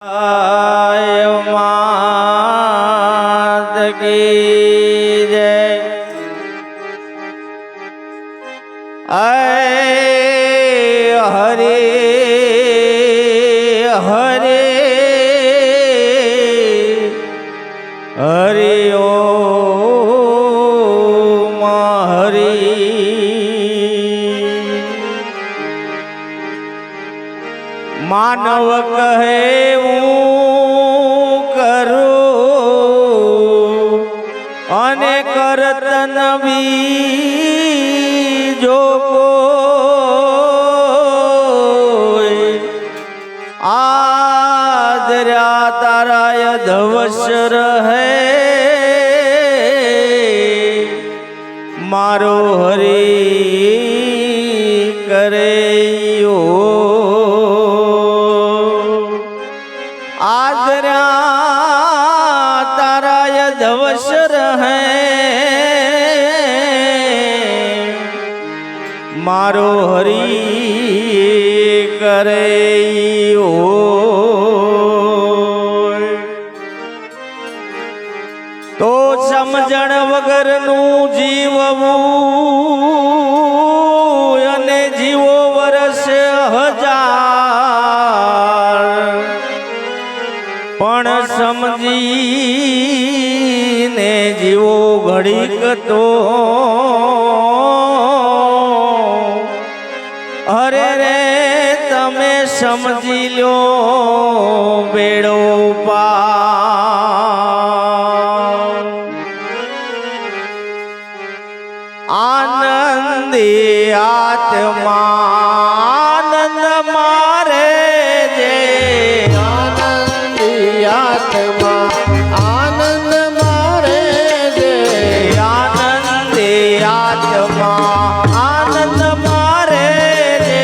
मात की जय। हरे हरे हरि ओम हरि। मानव कहे અને કરતન બીજો કોઈ આદર્યા તારાય ધવશર હે મારો હરી કરે आदर्या ताराय धवशर है मारो हरि करे तो समझण वगरनु जीववू अने जीवो वर्ष हजार पण समजीने जीवो घड़ीक तो अरे रे तमे समझी लो बेड़ो पार। आनंदी आत्मा आनंद मारे जे आत्मा आनंद मारे जे आनंदी आत्मा आनंद मारे जे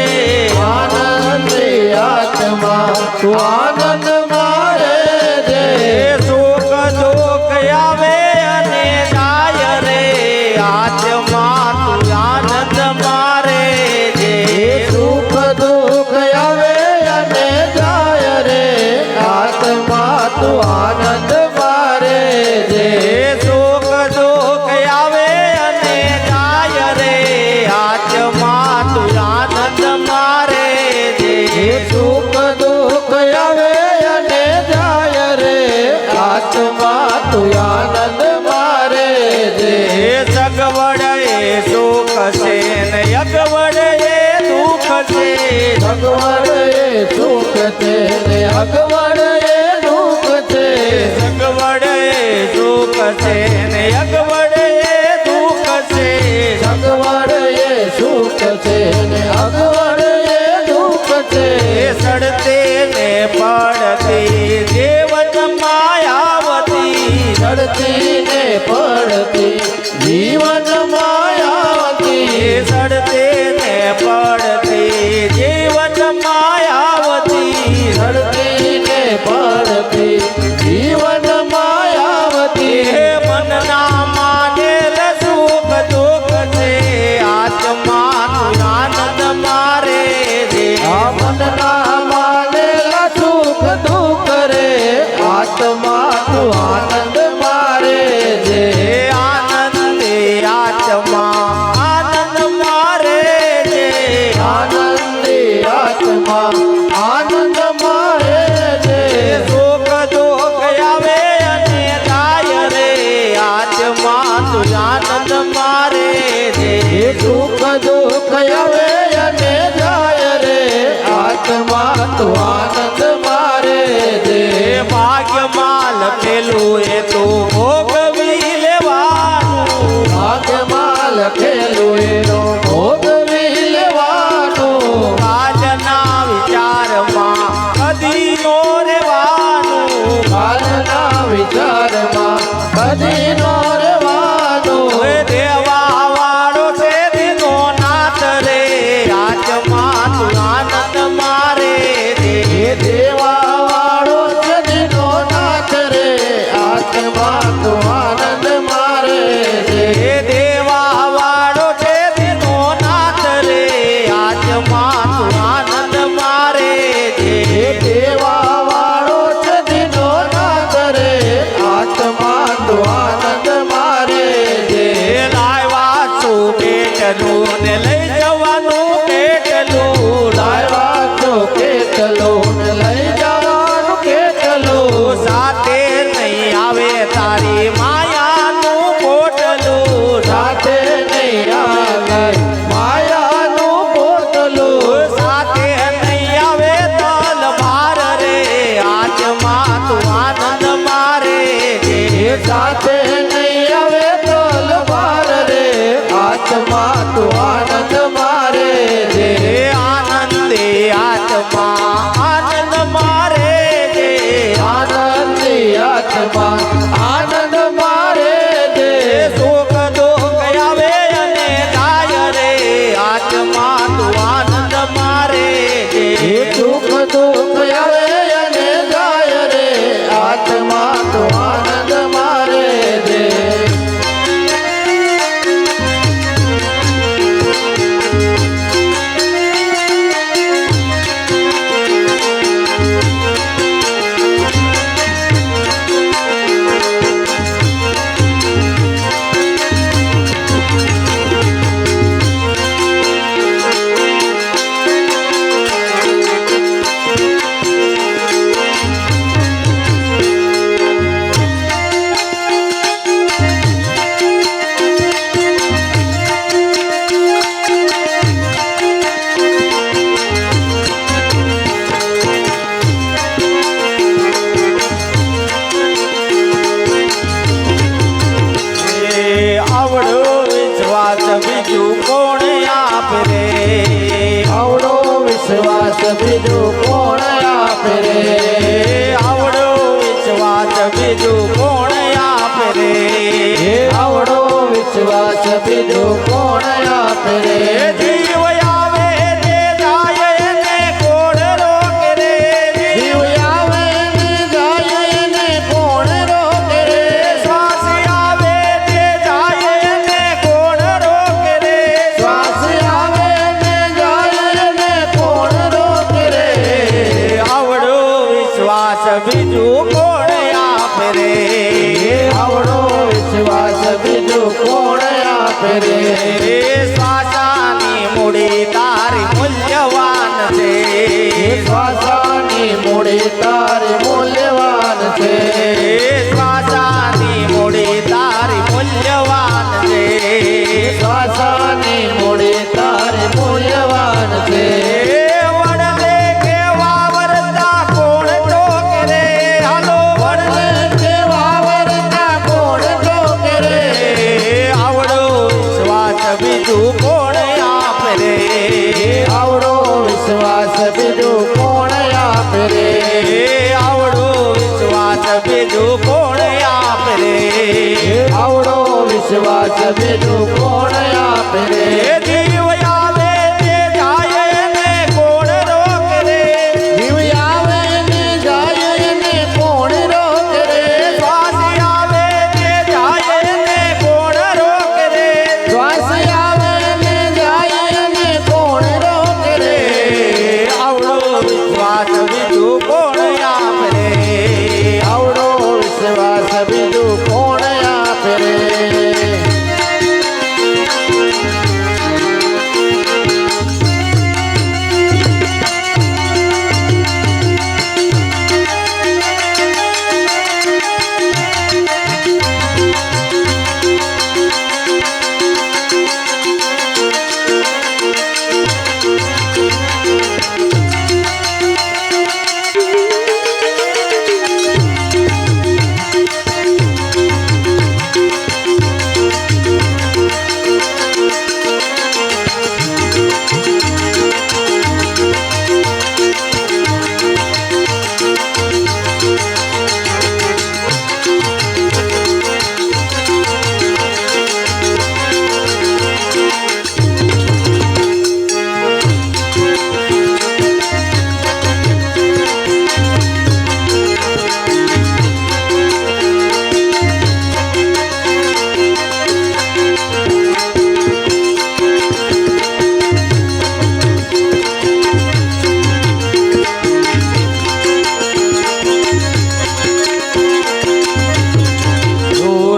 आनंदी आत्मा तू आनंद मारे जे सुख दुख आवे अने जाय रे आत्मा तू आनंद मारे जे सुख दुख आवे अने जाय रे आत्मा तू आनंद मारे जे सुख दुख आवे अने जाय रे आत्मा तू आनंद मारे जे सुख दुख आवे अने जाय रे आत्मा तू आनंद मारे जे सगवड़ ए सुख से न अगवड़ ए दुख से भगवान ये सुख थे ने अगवड़ ये दुख थे सगवड़ ए सुख से न अगवड़ ए दुख से भगवान ये सुख थे ने अगवड़ ये दुख थे सड़ते ने पड़ती जीवन मायावती चढ़ती ने पड़ती जीवन मायावती सड़ते ने पड़ती जीवन मायावती चढ़ती ने पड़ती जीवन मायावती मन ना माने सुख दुख से आत्मा तू आनंद मारे जे मन ना माने सुख दुख रे आत्मा तू आनंद मारे जे आनंद आत्मा आनंद मारे जे आनंदी आत्मा आनंद मारे जे सुख दुख आवे अने जाय रे आत्मा तू आनंद मारे जे सुख दुख आवे अने जाय रे आत्मा तू आनंद मारे जे भाग्य माल पेलू ए तो भोगवी लेवानू भाग्य माल खेलू एनो भोगवी लेवानो कालना विचारमा कदी नो रेवानू कालना विचारमा कदी नो रेवानो देवा वाळो छे दिनो नाथ रे आत्मा तू आनंद मारे जे देवा वाळो सदिनो नाथ रे आत्मा तू आनंद मारे जे देवा वाळो छे दिनो नाथ रे आत्मा तू आनंद मारे जे देवा वाळो બીજું કોણ આપે રે જીવ આવે તે જાય એને કોણ રોકે રે જીવ આવે ને જાય એને કોણ રોકે રે શ્વાસ આવે તે જાય એને કોણ રોકે રે શ્વાસ આવે ને જાય એને કોણ રોકે રે આવડો વિશ્વાસ બીજું કોણ આપે રે આવડો વિશ્વાસ બીજું કોણ આપે રે શ્વાસાની મૂડી તારી મૂલ્યવાન છે શ્વાસાની મૂડી તારી મૂલ્યવાન છે શ્વાસાની મૂડી તારી મૂલ્યવાન છે શ્વાસાની મૂડી તારી મૂલ્યવાન છે વડલે કેવા વરતા કોણ ટોકે રે હાલો વડલે કેવા વરતા કોણ ટોકે રે આવડો વિશ્વાસ બીજું કોણ આપે રે આવડો વિશ્વાસ બીજું કોણ આપે રે આવડો વિશ્વાસ બીજું કોણ આપે રે આવડો વિશ્વાસ બીજું કોણ આપે રે જીવ આવે તે જાય એને કોણ રોકે રે જીવ આવે ને જાય એને કોણ રોકે રે શ્વાસ આવે તે જાય એને કોણ રોકે રે શ્વાસ આવે ને જાય એને કોણ રોકે રે આવડો વિશ્વાસ બીજું કોણ આપે રે આવડો વિશ્વાસ બીજું કોણ આપે રે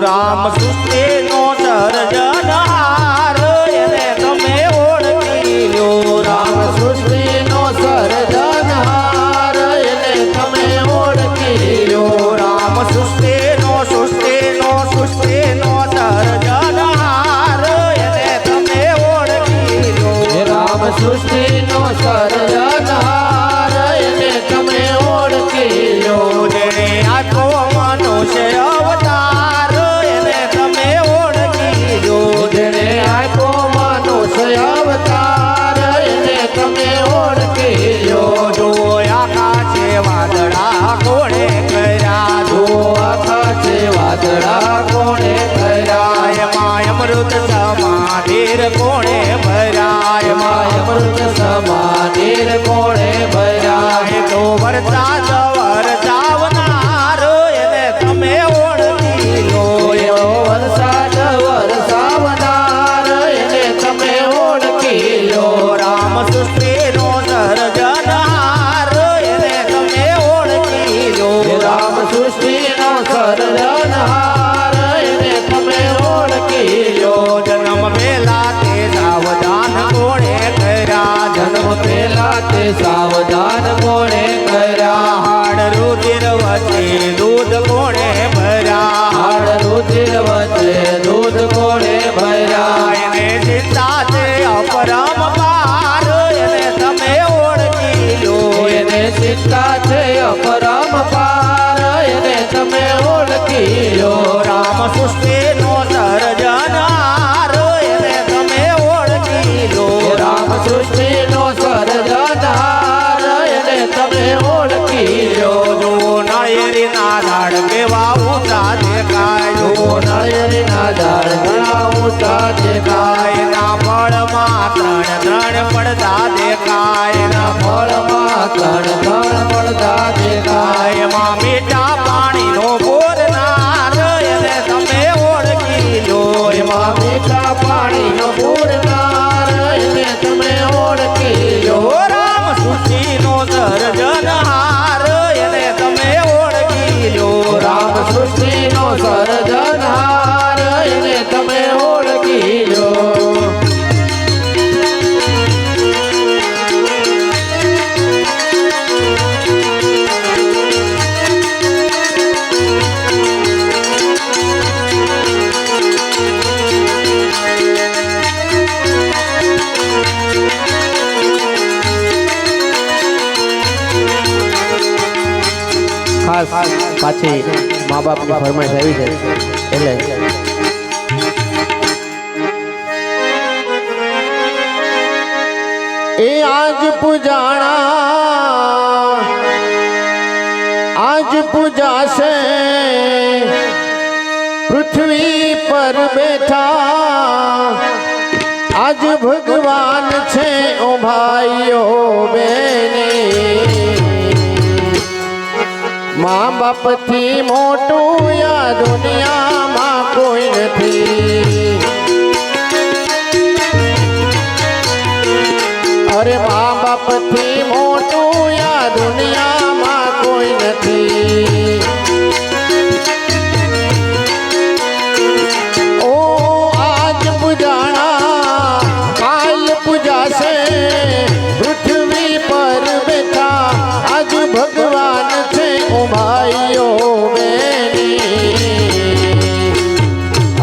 રામ સૃષ્ટિનો સર્જનહાર એને તમે ઓળખી લો રામ સૃષ્ટિનો સર્જનહાર એને તમે ઓળખી લો રામ સૃષ્ટિનો સર્જનહાર એને તમે ઓળખી લો રામ સૃષ્ટિનો સર્જનહાર એને તમે ઓળખી લો જેને આખો મનુષ્ય અવતાર એને તમે ઓળખી લો જેણે આખો મનુષ્ય અવતાર એને તમે ઓળખી લો જો આખા છે વાદળા કોણે કર્યા જો આખા છે વાદળા કોણે કર્યા એમાં અમૃત સમાધીર કોણે ભર્યા એમાં અમૃત સમાધીર કોણે ભર્યા એ તો વરસાદ વરસાવનાર એને તમે ઓળખી લો એવો વરસાદ વરસાવનાર એને તમે ઓળખી લો રામ સૃષ્ટિનો સર્જનહાર એને તમે ઓળખી લો રામ સૃષ્ટિનો સર્જનહાર એને તમે ઓળખી લો જન્મ વેલા તે સાવધાન કોણે કર્યા જન્મ પહેલા તે સાવધાન કોણે કર્યા હાડ રુધિર વચ્ચે દૂધ કોણે ભર્યા હાડ રુધિર વચ્ચે દૂધ કોણે ભર્યા એને ચિંતા છે અપરમ પાર એને તમે ઓળખી લો એને ચિંતા છે અપરમ પાર એને તમે ઓળખી લો રામ સૃષ્ટિનો સર્જનહાર એને તમે ઓળખી લો રામ સૃષ્ટિનો સર્જનહાર એને તમે ઓળખી લો જો નાયરીના ઝાડ કેવા ઊંચા દેખાય જો નળિયરીના ઝાડ ઘણા મોટા દેખાય એના ફળમાં ત્રણ પડદા દેખાય એના ફળમાં ત્રણ પડદા દેખાય એમાં મીઠા પાણીનો બોરનાર એને તમે ઓળખી લો એમાં મીઠા પાણીનો પૂરનાર એને તમે ઓળખી લો રામ સૃષ્ટિનો સર્જનહાર એને તમે ઓળખી લો રામ સૃષ્ટિનો સર્જનહાર એને તમે ઓળખી લો ખાસ પાછી મા બાપની ફરમાઈશ આવી છે એટલે એ આજ પૂજાશે પૃથ્વી પર બેઠા આજ ભગવાન છે ઓ ભાઈઓ બેને મા બાપથી મોટું આ દુનિયામાં કોઈ નથી અરે મા બાપથી મોટું આ દુનિયામાં કોઈ નથી ઓ આજ પૂજાણા કાલ પૂજાશે પૃથ્વી પર બેઠા આજ ભગવાન છે ઓ ભાઈઓ બેની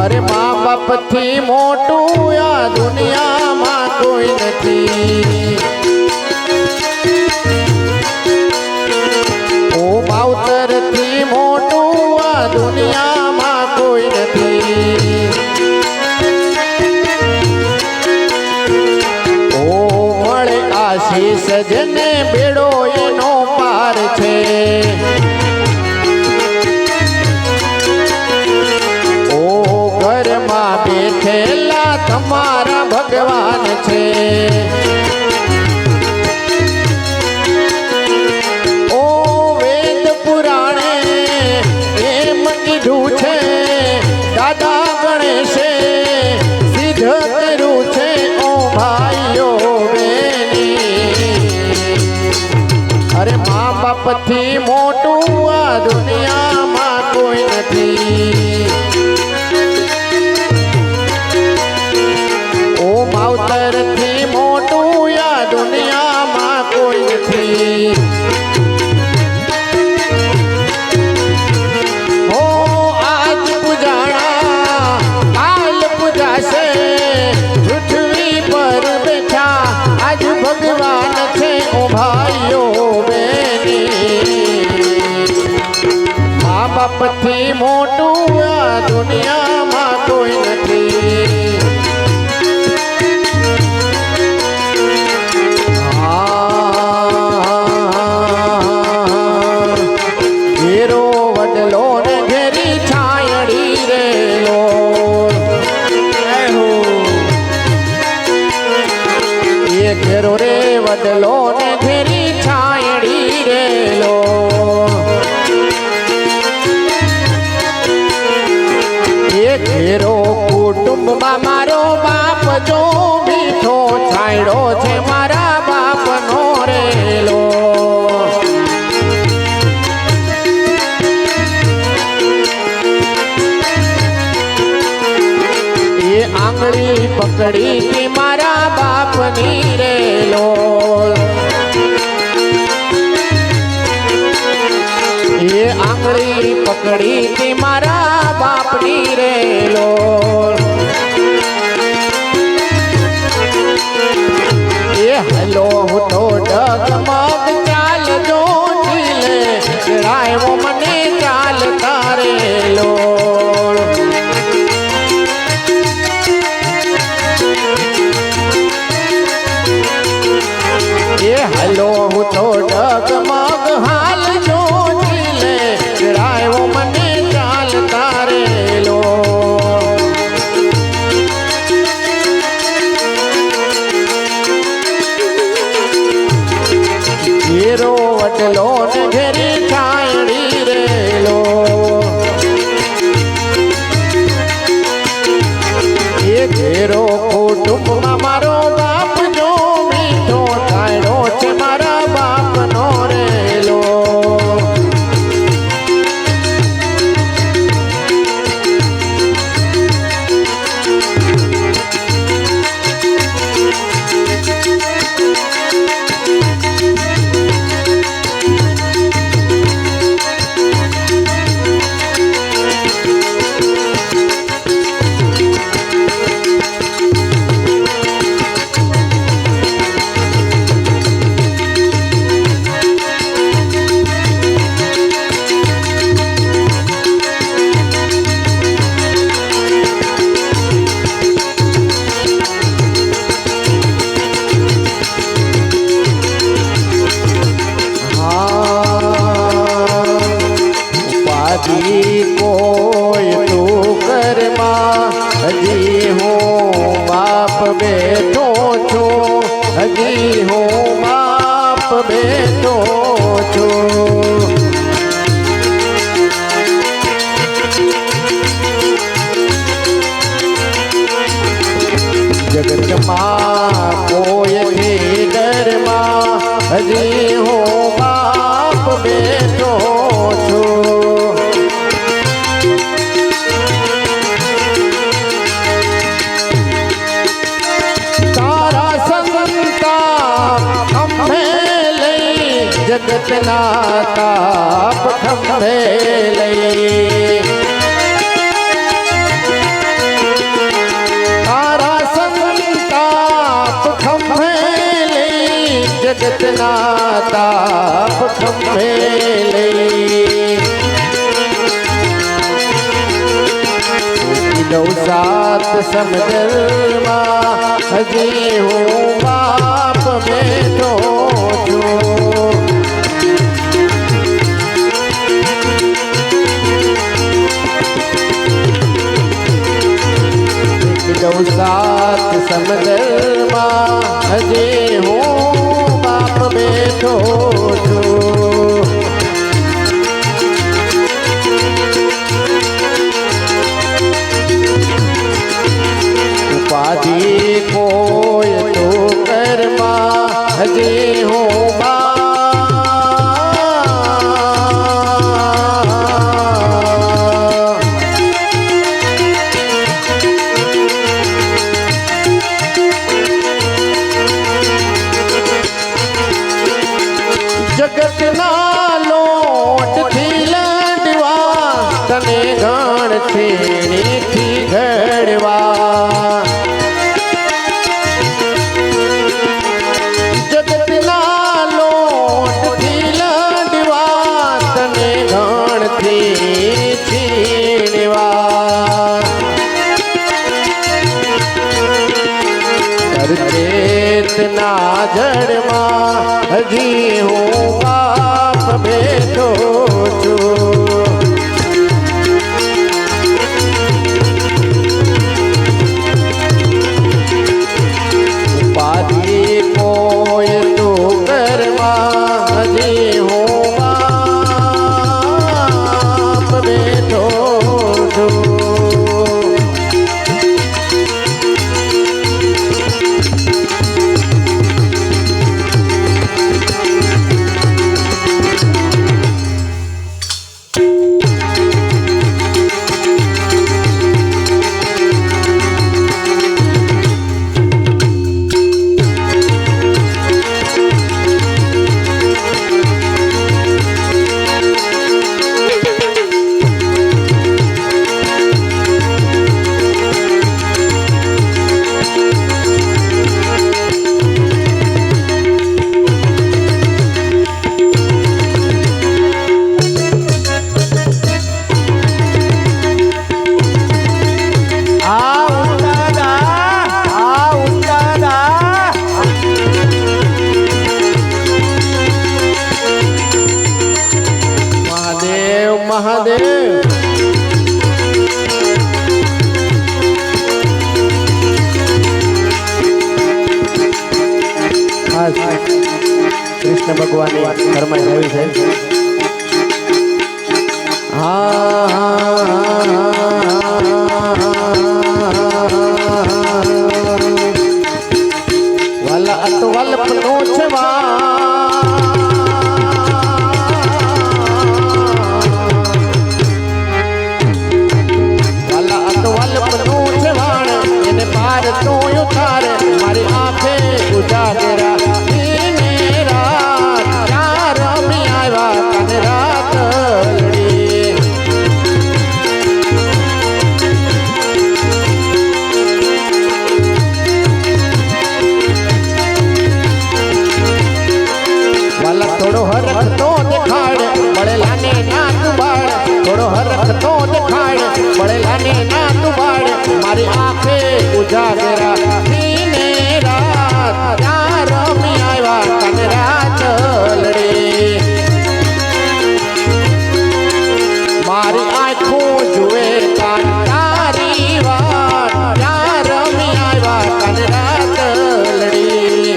અરે મા બાપથી મોટું આ દુનિયામાં કોઈ નથી ઓ માવતરથી મોટું આ દુનિયામાં કોઈ નથી ઓ મળે આશીષ જેને બેડો એનો પાર છે ઓ ઘરમાં બેઠેલા તમારા ભગવાન છે ઓ વેદ પુરાણે એમ કીધું છે દાદા ગણેશે સિદ્ધ કર્યું છે ઓ ભાઈઓ બેની અરે મા બાપથી મોટું આ દુનિયામાં કોઈ નથી ઓ માવતરથી મોટું આ દુનિયામાં કોઈ નથી ઓ આજ પૂજાણા કાલ પૂજાશે પૃથ્વી પર બેઠા આજ ભગવાન છે ઓ ભાઈઓ બેની મા બાપથી મોટું આ દુનિયામાં કોઈ નથી ઘેરો વડલો ને ઘેરી છાયડી રેલો એ ઘેરો રે વડલો ને ઘેરી છાયડી રેલો એ ઘેરો કુટુંબમાં મારો બાપ જો મીઠો છાયડો છે મારા બાપનો રેલો એ આંગળી પકડી કે મારા બાપની રેલો એ આંગળી પકડી કે મારા બાપની રેલો એ હલો હું તો ડગમગ ચાલ જો જીલે ચડાયો મને ચાલતા રેલો એ હલો હું તો ડગમગ હાલ જો જીલે ચડાયો મને ચાલતા રેલો ના તાપ ખંભે લઈ તારા સંતાપ ખંભે લઈ જગતના તાપ ખંભે લઈ દઉં સાત સમજલમાં હજી હું બાપ બેઠો છું દઉં સાત સમજલમાં હજી હું બાપ બેઠો છું ઉપાધિ કોઈ તો કર્મા હજી હું જગતના લોટથી લડવા તને ગણથી ઘડવા જગતના લોટથી લડવા તને ગણથી છીણવા ચેતના જળમાં હજી હું બાપ બેઠો છું ઉપાધિ કોઈ તો ઘરમાં હજી હું બાપ બેઠો છું મહાદેવ કૃષ્ણ ભગવાનની ફરમાઈ આવી છે વાલા અટવલ પનો છવા મારી આંખે ઉજાગરા મેરા ચાર મી આવ્યા તને રાત લડી વાલા થોડો હરખ તો દેખાડ બળેલાને ના તુબાડ થોડો હરખ તો દેખાડ બળેલાને ના તુબાડ મારી આંખે ઉજાગરા મારી આંખો જુએ તારી વાત ત્યાં રમી આવ્યા તને રાત લડી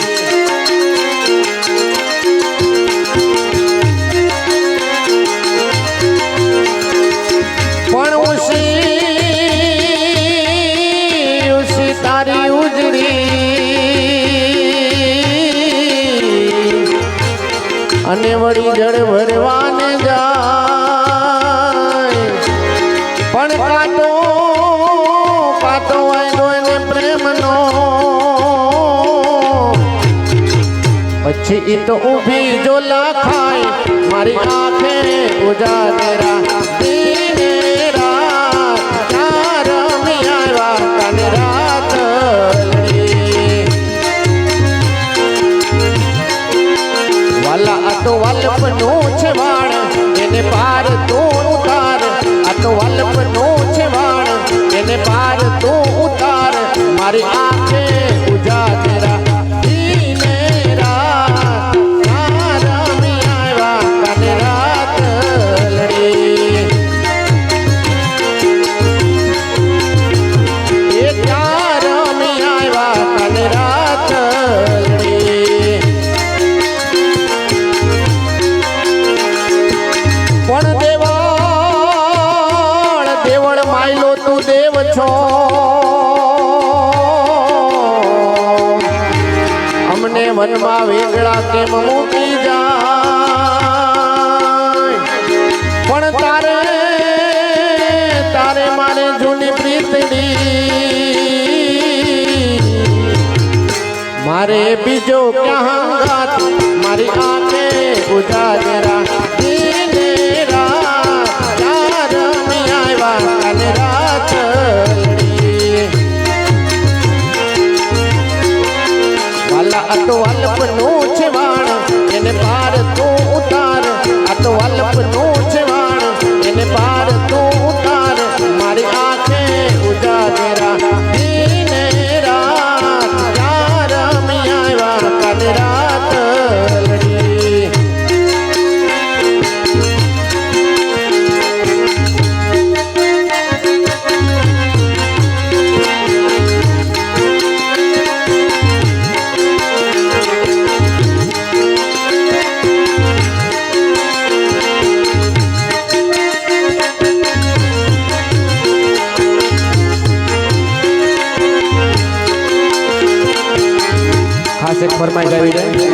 પણ ઉસી તારી ઉજળી અને વળી જળ ભરવાને જાય પણ કાતો વાયદો એને પ્રેમનો પછી તો ઊભી જો લખાય મારી આંખે ઉજાગરા દિને રાત ચાર મિયાવા કાને રાત વાલા આ તો વાલપનું છે વાણ એને પાર તું ઉતાર આ તો વાલપનું છે વાણ એને પાર તું ઉતાર મારી આંખે ઉજાગરા દિને રાત ચાર મિયાવા કાને રાત લડી એ ચાર મિયાવા કાને રાત લડી પણ દેવળ દેવળ માયલો તું દેવ છો અમને વનમાં વેગળા કેમ મૂકી જાય પણ તારે તારે મારે જૂની પ્રીતડી મારે બીજો ક્યાં હંગાત મારી આંખે ઉજાગરા દિને રાત ચાર મિયાવા કાલે રાત લડી વાલા આ તો વાલપનું છે વાણ એને પાર તું ઉતાર આ તો વાલપનું છે વાણ એને પાર તું ઉતાર મારી આંખે ઉજાગરા દિને રાત ચાર મિયાવા કાલે રાત લડી ખાસ એક ફરમાઈશ આવી જાય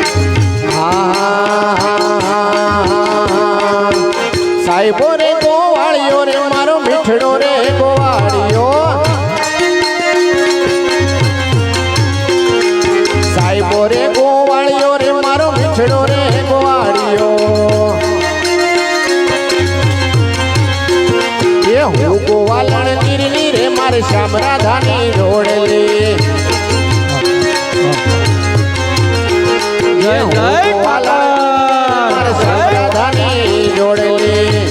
સાહેબો રે ગોવાળિયો રે મારો મીઠડો રે ગોવાળિયો સાહેબો રે ગોવાળિયો રે મારો મીઠડો રે ગોવાળિયો એ હું ગોવાલણ નીરની રે મારે શ્યામ રાધાની જોડેલી જય જય માતા જોડેલી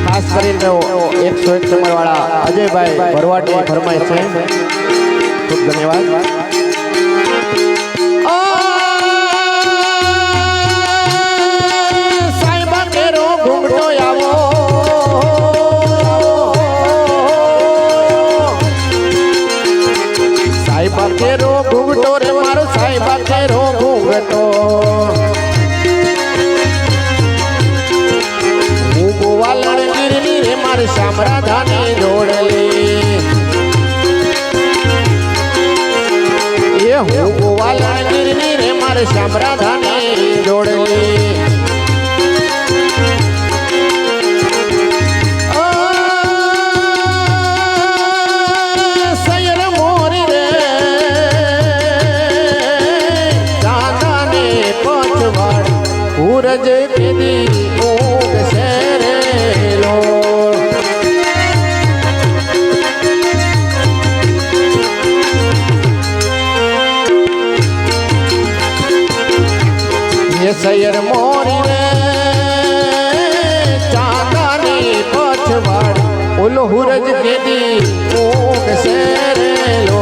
ખાસ કરીને 101 નંબર વાળા અજયભાઈ ભરવાડની ફરમાઈશ છે ખૂબ ધન્યવાદ સાહેબા કેરો ઘૂમટો આવો સાહેબા કેરો ઘૂમટો રે મારો સાહેબા કેરો ઘૂમટો હું ગોવાલણ ગીરની રે મારે શ્યામ રાધાની જોડેલી એ હું ગોવાલણ ગીરની રે મારે શ્યામ રાધાની જોડેલી સૂરજ કેદી ઉગશે રે લો ये सैर मोरी रे चांदानी पछवाड़ ओलो हुरज केदी उगશે रे लो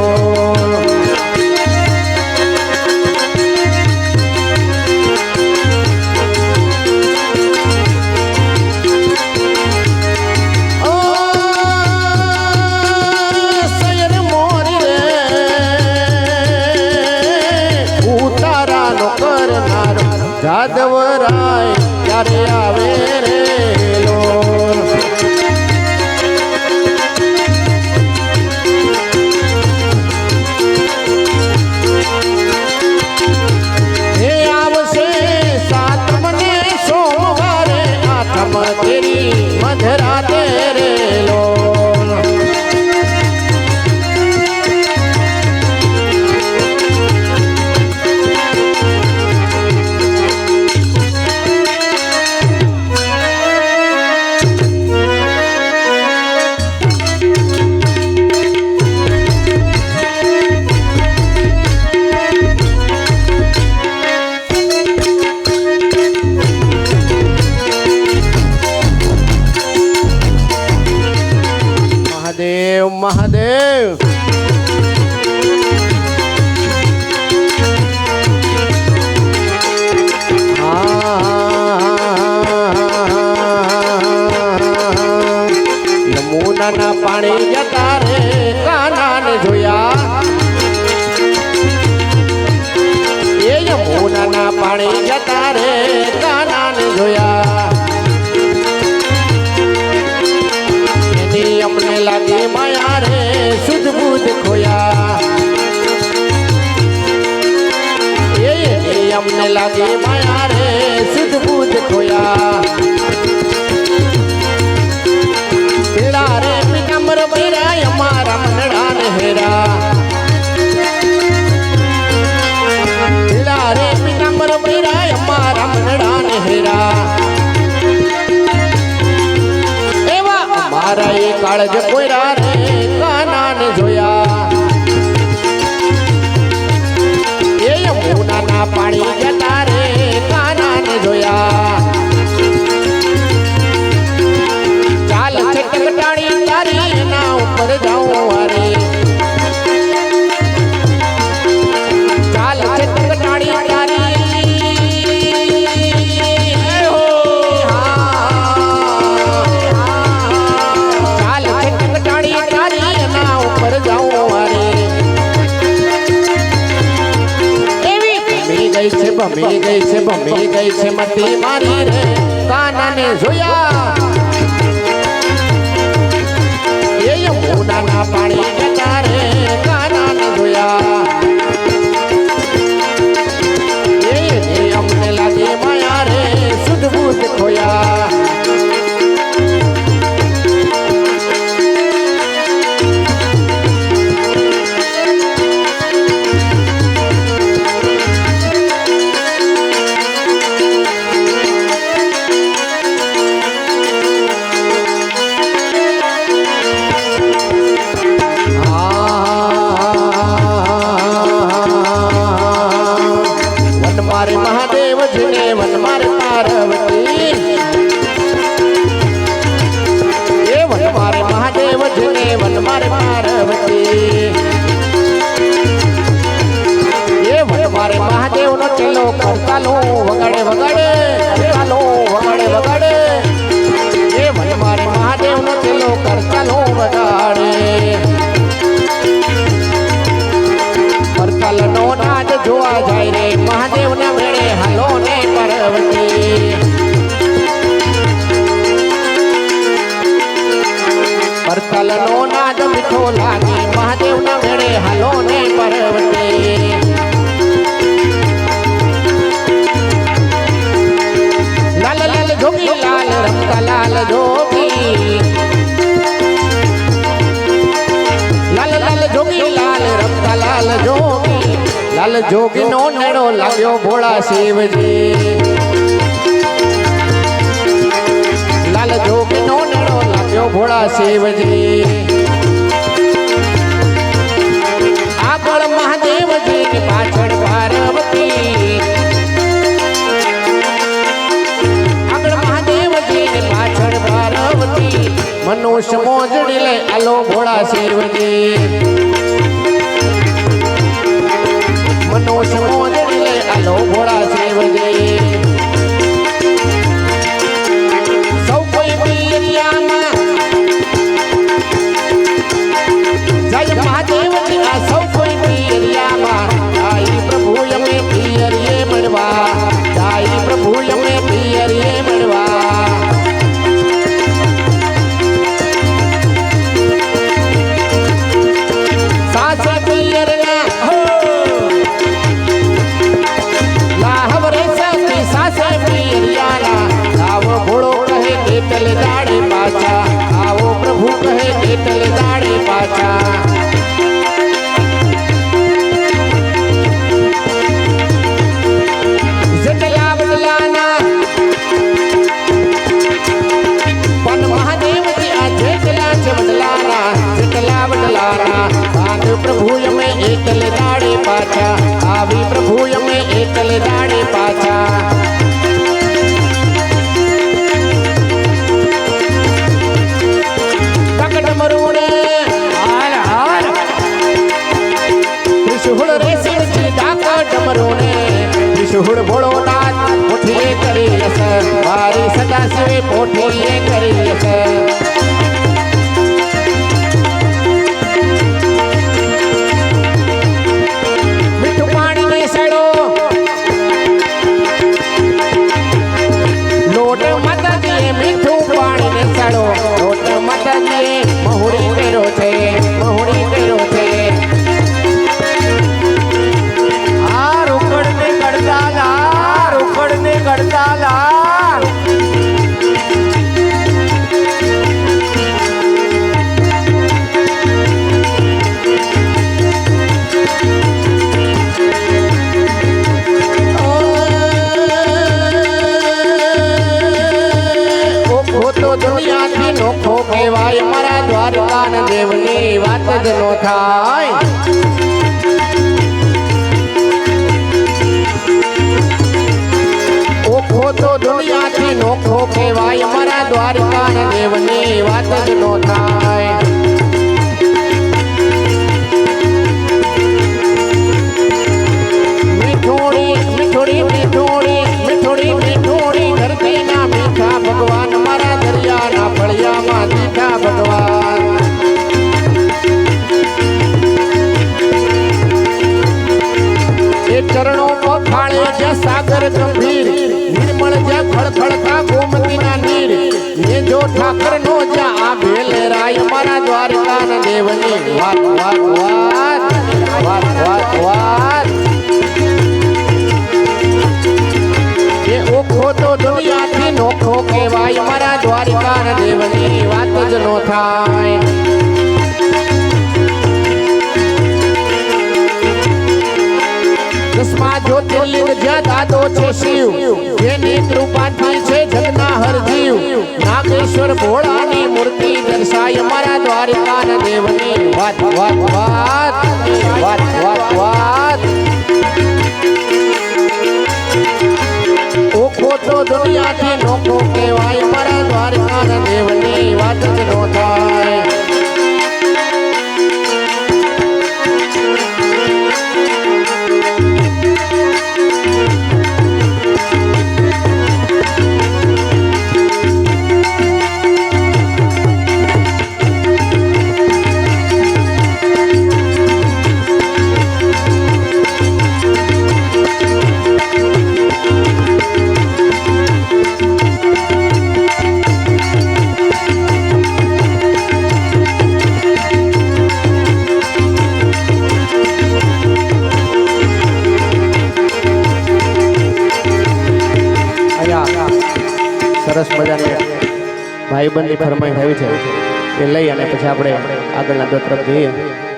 જાદવરાય ક્યારે આવે રે લો હે આવશે સાતમને સોમવારે આઠમ તેરી મધરાતે રે લો મહાદેવ. યમુનાના પાણી જતા રે કાનાને જોયા. એ યમુનાના પાણી જતા રે કાનાને જોયા. એની અમને લાગી માયા રે સુધ બુધ ખોયા. એની અમને લાગી માયા રે સુધ બુધ ખોયા. પીડા રે પિતાંબર બૈરા અમારા મનડા ને હેરા. પીડા રે પિતાંબર બૈરા અમારા મનડા ને હેરા. એવા અમારા એ કાળજ કોયરા રે કાના ને જોયા. એ યમુનાના પાણી જતા રે કાના ને જોયા. ચાલ છટકટાણી તારી એના ઉપર જાઉં વારી. ચાલ છટકટાણી તારી એના ઉપર જાઉં વારી. એવી ભમી ગઈ છે ભમી ગઈ છે ભમી ગઈ છે મતી મારી રે કાનાને જોયા. એ યમુનાના પાણી જતા રે કાનાને જોયા. એ અમને લાગી માયા રે સુધ બુધ ખોયા. મારે મહાદેવ જને વન મારે પાર્વતી. એ વન મારે મહાદેવ જને વન મારે પાર્વતી. એ વન મારે મહાદેવ નો ચેલો કરતાલો વગાડે વગાડે કરતાલો વગાડે વગાડે. એ વન મારે મહાદેવ નો ચેલો કરતાલો વગાડે. કરતાલ નો નાદ જોવા જાય રે મહાદેવ ના મેળે હાલો ને પાર્વતી. કરતાલ નો નાદ મીઠો લાગે મહાદેવ ના મેળે હાલો ને પાર્વતી. લાલ લાલ જોગી લાલ રમતા લાલ જોગી. લાલ લાલ જોગી લાલ રમતા લાલ જોગી. લાલ જોગી નો નેડો લાગ્યો ભોળા શિવજી. લાલ જોગી નો નેડો લાગ્યો ભોળા શિવજી. આગળ મહાદેવજી ની પાછળ પાર્વતી. આગળ મહાદેવજી ની પાછળ પાર્વતી. મનુષ્ય મોજડી લે આલો ભોળા શિવજી. મનુષ્ય મોજડી લે આલો ભોળા શિવજી. સૌ કોઈ પિયરિયામાં જય મહાદેવજી. આ સૌ કોઈ પિયરિયામાં જાય પ્રભુ અમે પિયરીએ મળવા. જાય પ્રભુ અમે પિયરીએ મળવા. સાસા પિયરના સાસે પિયરિયાના. આવો ભોળો કહે કેટલે દાડે પાછા. આવો પ્રભુ કહે કેટલે દાડે પાછા. જેટલા બદલાના પણ મહાદેવજી આ જેટલા છે બદલાના. જેટલા બદલાના બાંધ પ્રભુ અમે એકલે દાડે પાછા. આવી પ્રભુ અમે એકલે દાડે પાછા. મારી સદા શિવે પોઠીએ કરી છે મીઠું પાણી ને સડો લોટ માતાજીએ મીઠું પાણી ને સડો લોટ માતાજીએ મહુડી કર્યો છે મહુડી કર્યો છે રોકડ ને ગડતાલા દુનિયાથી નોખો કહેવાય મારા દ્વારકાના દેવની વાત જ નો થાય ઓખો તો દુનિયાથી નોખો કહેવાય મારા દ્વારકાના દેવની વાત જ નો થાય મીઠોડી મીઠોડી મીઠોડી મીઠોડી મીઠોડી ધરતી ના મીઠા ભગવાન મારા દરિયાના ફળિયામાં દીઠા ભગવાન એ ચરણો પખાળે જ્યાં સાગર ગંભીર નિર્મળ જ્યાં ખળખળતા ગોમતીના નીર એ જો ઠાકર નો જ્યાં આ ભેલેરાય મારા દ્વારકાના દેવની વાત વાત વાત વાત વાત વાત એ ઓખો તો દુનિયાથી નોખો કહેવાય મારા દ્વારકાના દેવની વાત જ નો થાય દસમા જ્યોતિર્લિંગ જ્યાં દાદો છે શિવ જેની કૃપાથી છે જગના હર જીવ નાગેશ્વર ભોળાની મૂર્તિ દર્શાય મારા દ્વારકાના દેવની વાત વાત વાત વાત વાત વાત ઓખો તો દુનિયાથી નોખો કહેવાય મારા દ્વારકાના દેવની વાત જ નો થાય સરસ મજાની ભાઈબંધની ફરમાઈશ આવી છે એ લઈ અને પછી આપણે આગળના દોર તરફ જઈએ